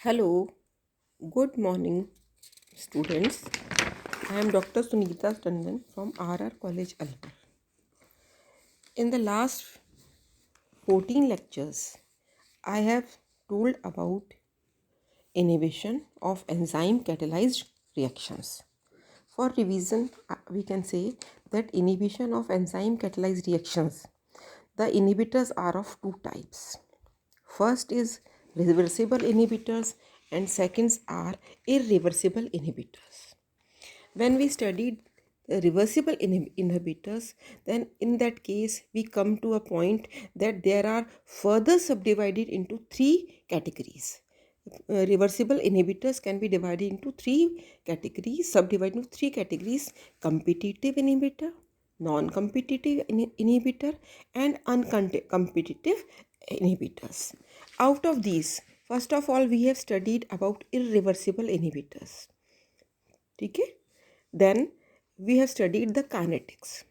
Hello, good morning, students. I am Dr. Sunita Tandon from RR College, Alwar. In the last 14 lectures, I have told about inhibition of enzyme catalyzed reactions. For revision, we can say that inhibition of enzyme catalyzed reactions, the inhibitors are of two types. First is reversible inhibitors and seconds are irreversible inhibitors. When we studied reversible inhibitors, then in that case we come to a point that there are further subdivided into three categories. Reversible inhibitors can be divided into three categories, subdivided into three categories: competitive inhibitor, non-competitive inhibitor, and uncompetitive inhibitors. Out of these, first of all, we have studied about irreversible inhibitors. ठीक है. Then we have studied the kinetics.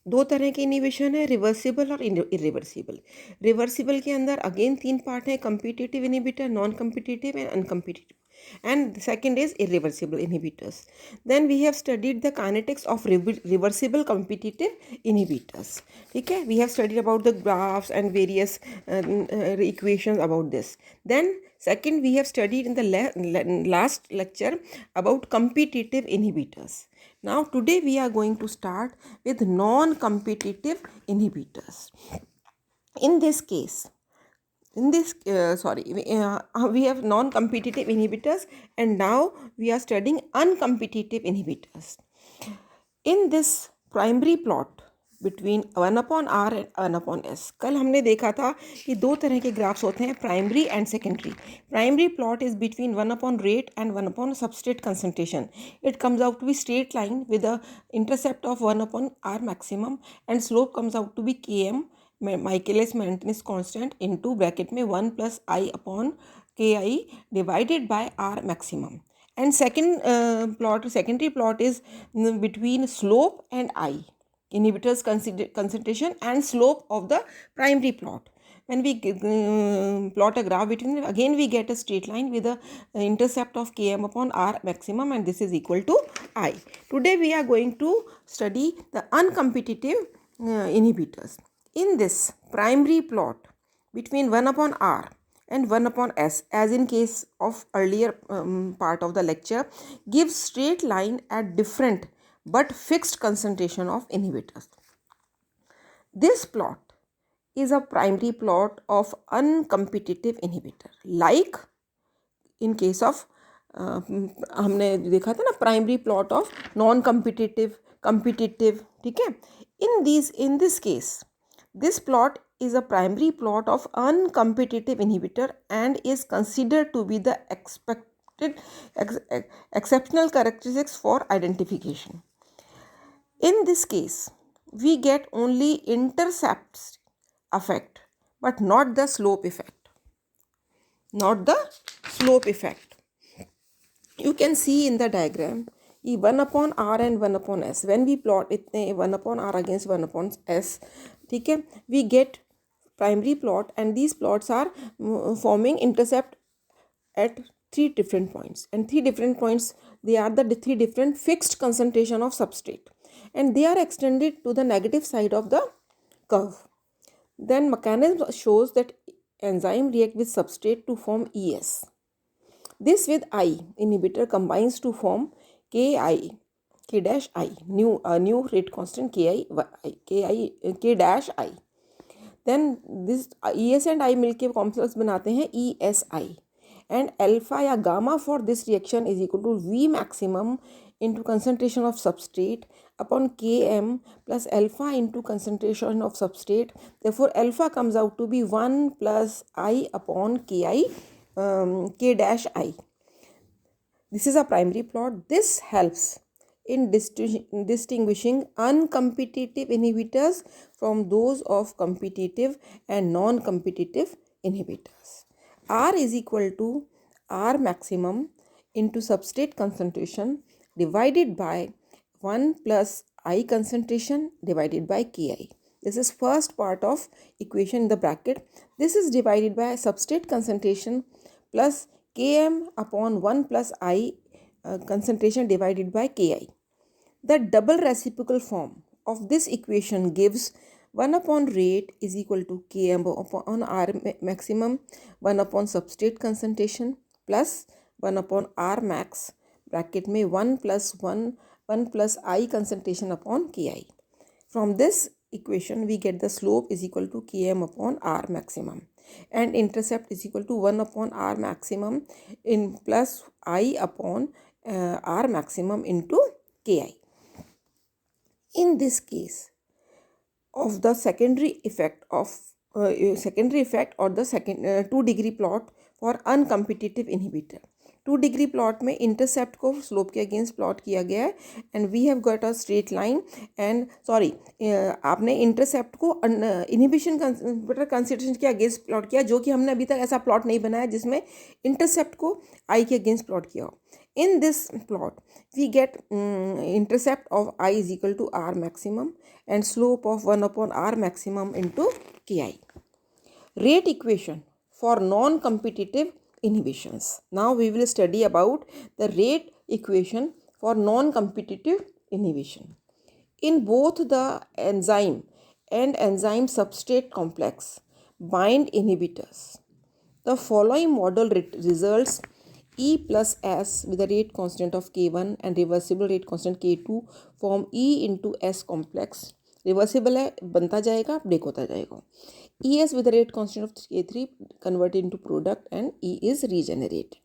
दो तरह के inhibition है, reversible और irreversible. Reversible के अंदर again तीन पार्ट है: competitive inhibitor, non competitive and uncompetitive. And second is irreversible inhibitors. Then we have studied the kinetics of reversible competitive inhibitors. ठीक है, we have studied about the graphs and various equations about this. Then second, we have studied in the last lecture about competitive inhibitors. Now today we are going to start with non-competitive inhibitors. In this case, we have non-competitive inhibitors, and now we are studying uncompetitive inhibitors. In this primary plot between 1/r and 1/s, कल हमने देखा था कि दो तरह के graphs होते हैं, primary and secondary. Primary plot is between 1/rate and 1/substrate concentration. It comes out to be straight line with a intercept of 1/r maximum and slope comes out to be km, Michaelis Menten constant, into bracket में 1 plus I upon ki divided by r maximum. And secondary plot is between slope and I, inhibitors concentration and slope of the primary plot. When we plot a graph between them, again we get a straight line with a intercept of km upon r maximum, and this is equal to I. Today we are going to study the uncompetitive inhibitors. In this primary plot between 1/r and 1/s, as in case of earlier part of the lecture, gives straight line at different but fixed concentration of inhibitors. This plot is a primary plot of uncompetitive inhibitor, like in case of हमने देखा था ना primary plot of non competitive, competitive. ठीक है, in this case this plot is a primary plot of uncompetitive inhibitor and is considered to be the exceptional characteristics for identification. In this case, we get only intercepts effect, but not the slope effect. Not the slope effect. You can see in the diagram 1/r and 1/s. When we plot it 1/r against 1/s, ठीक है, we get primary plot, and these plots are forming intercept at three different points, and three different points, they are the three different fixed concentration of substrate, and they are extended to the negative side of the curve. Then mechanism shows that enzyme react with substrate to form ES. This with I inhibitor combines to form K dash I, new rate constant K dash I. Then this ES and I मिलके complex बनाते हैं ESI, and alpha या gamma for this reaction is equal to V maximum into concentration of substrate upon Km plus alpha into concentration of substrate. Therefore alpha comes out to be 1 plus I upon Ki, K dash I. This is a primary plot. This helps in distinguishing uncompetitive inhibitors from those of competitive and non-competitive inhibitors. R is equal to R maximum into substrate concentration divided by 1 plus I concentration divided by Ki. This is first part of equation in the bracket. This is divided by substrate concentration plus Km upon 1 plus I concentration divided by Ki. The double reciprocal form of this equation gives 1 upon rate is equal to Km upon R maximum, 1 upon substrate concentration plus 1 upon R max bracket में 1 plus I concentration upon Ki. From this equation we get the slope is equal to Km upon R maximum and intercept is equal to 1 upon R maximum in plus I upon R maximum into Ki. In this case of the secondary effect or the second 2-degree plot for uncompetitive inhibitor. 2-degree plot में intercept को slope के against plot किया गया है and we have got a straight line and आपने intercept को inhibition consideration के against plot किया, जो कि हमने अभी तक ऐसा प्लॉट नहीं बनाया जिसमें इंटरसेप्ट को आई के अगेंस्ट प्लॉट किया हो. In this plot, we get intercept of I is equal to R maximum and slope of 1 upon R maximum into Ki. Rate equation for non-competitive inhibitions. Now we will study about the rate equation for non-competitive inhibition. In both the enzyme and enzyme substrate complex bind inhibitors, the following model results E plus S with a rate constant of K1 and reversible rate constant K2 form E into S complex. Reversible है, बनता जाएगा, break होता जाएगा. ES with a rate constant of K3 converted into product and E is regenerated.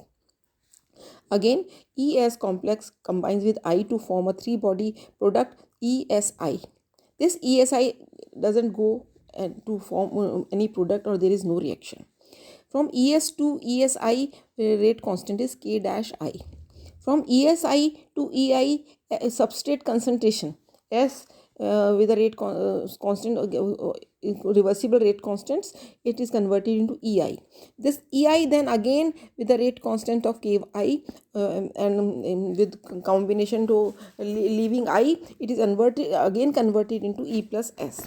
Again, ES complex combines with I to form a 3-body product ESI. This ESI doesn't go to form any product or there is no reaction. From ES to ESI, rate constant is K dash I. From ESI to EI, substrate concentration S with a rate constant, reversible rate constants, it is converted into EI. This EI then again with the rate constant of Ki and with combination to leaving I, it is converted into E plus S.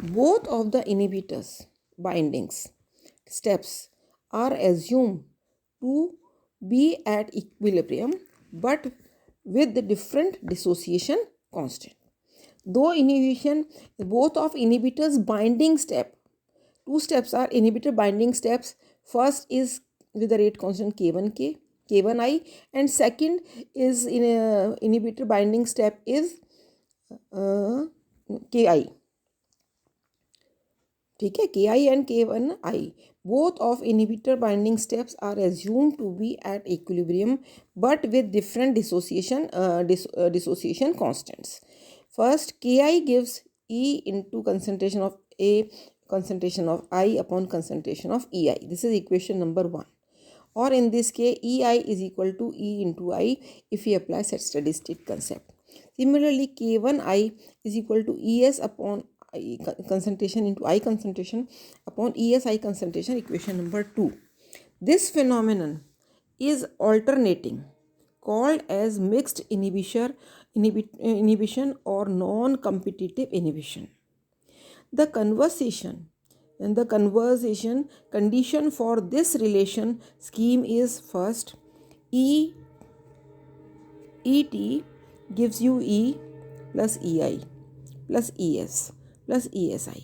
Both of the inhibitors bindings steps are assumed to be at equilibrium but with the different dissociation constant. Though both of inhibitors binding step, 2 steps are inhibitor binding steps. First is with the rate constant K1I and second is in a inhibitor binding step is Ki. ठीक है, Ki and K1I. Both of inhibitor binding steps are assumed to be at equilibrium but with different dissociation constants. First, Ki gives E into concentration of A, concentration of I upon concentration of Ei. This is equation number 1. Or in this case, Ei is equal to E into I if we apply set steady state concept. Similarly, K1I is equal to Es upon I concentration into I concentration upon ESI concentration, equation number 2. This phenomenon is alternating, called as mixed inhibition or non-competitive inhibition. The conversation condition for this relation scheme is first ET gives you E plus EI plus ES plus ESI.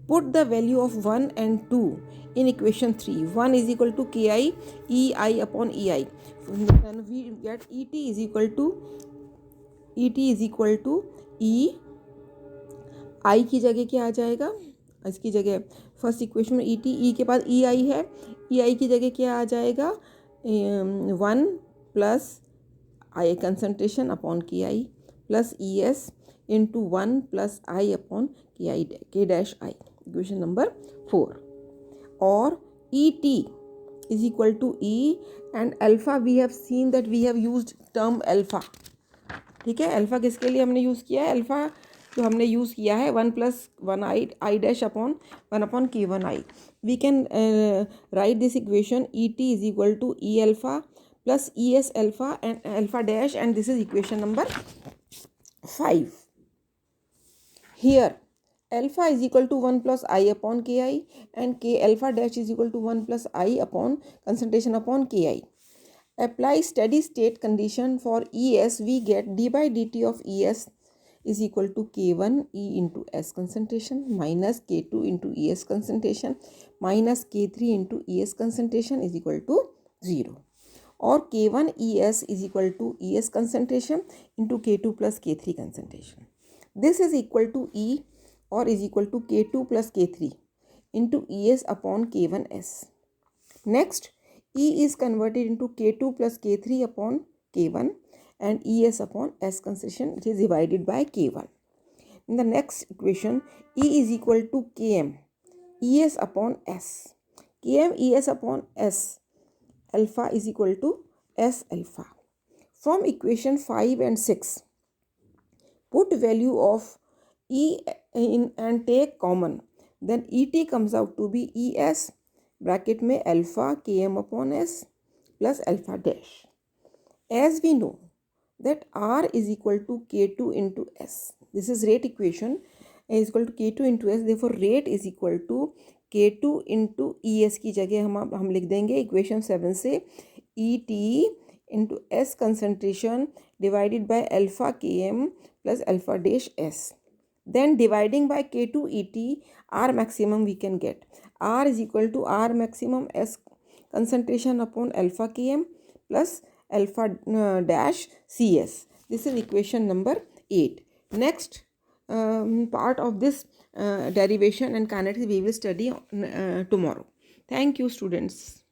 Put the value of 1 and 2 in equation 3. 1 is equal to Ki EI upon EI. Then we get ET is equal to E. I की जगह क्या आ जाएगा? इसकी जगह first equation में ई के बाद ई आई है, ई आई की जगह क्या आ जाएगा? 1 plus I concentration upon K I plus E S into 1 plus I upon K I K dash I, equation number 4. और E T is equal to E and alpha we have seen that we have used term alpha. ठीक है, alpha किसके लिए हमने use किया है? Alpha जो हमने यूज़ किया है 1 plus 1 I dash upon 1 upon K1I. We can write this equation E T is equal to E alpha plus E S alpha and alpha dash and this is equation number 5. Here alpha is equal to 1 plus I upon Ki, and K alpha dash is equal to 1 plus I upon concentration upon Ki. Apply steady state condition for ES, we get d by dt of ES is equal to K1 E into S concentration minus K2 into ES concentration minus K3 into ES concentration is equal to 0. Or K1 ES is equal to ES concentration into K2 plus K3 concentration. This is equal to E or is equal to K2 plus K3 into ES upon K1S. Next, E is converted into K2 plus K3 upon K1 and ES upon S concentration, which is divided by K1. In the next equation, E is equal to Km ES upon S. Km ES upon S alpha is equal to S alpha. From equation 5 and 6, put value of E in and take common. Then ET comes out to be ES bracket में alpha Km upon S plus alpha dash. As we know that R is equal to K2 into S. This is rate equation is equal to K2 into S. Therefore, rate is equal to K2 into ES की जगह हम लिख देंगे equation 7 से ET into S concentration divided by alpha Km plus alpha dash S. Then dividing by K2 ET, R maximum we can get. R is equal to R maximum S concentration upon alpha Km plus alpha dash CS. This is equation number 8. Next part of this derivation and kinetics we will study tomorrow. Thank you, students.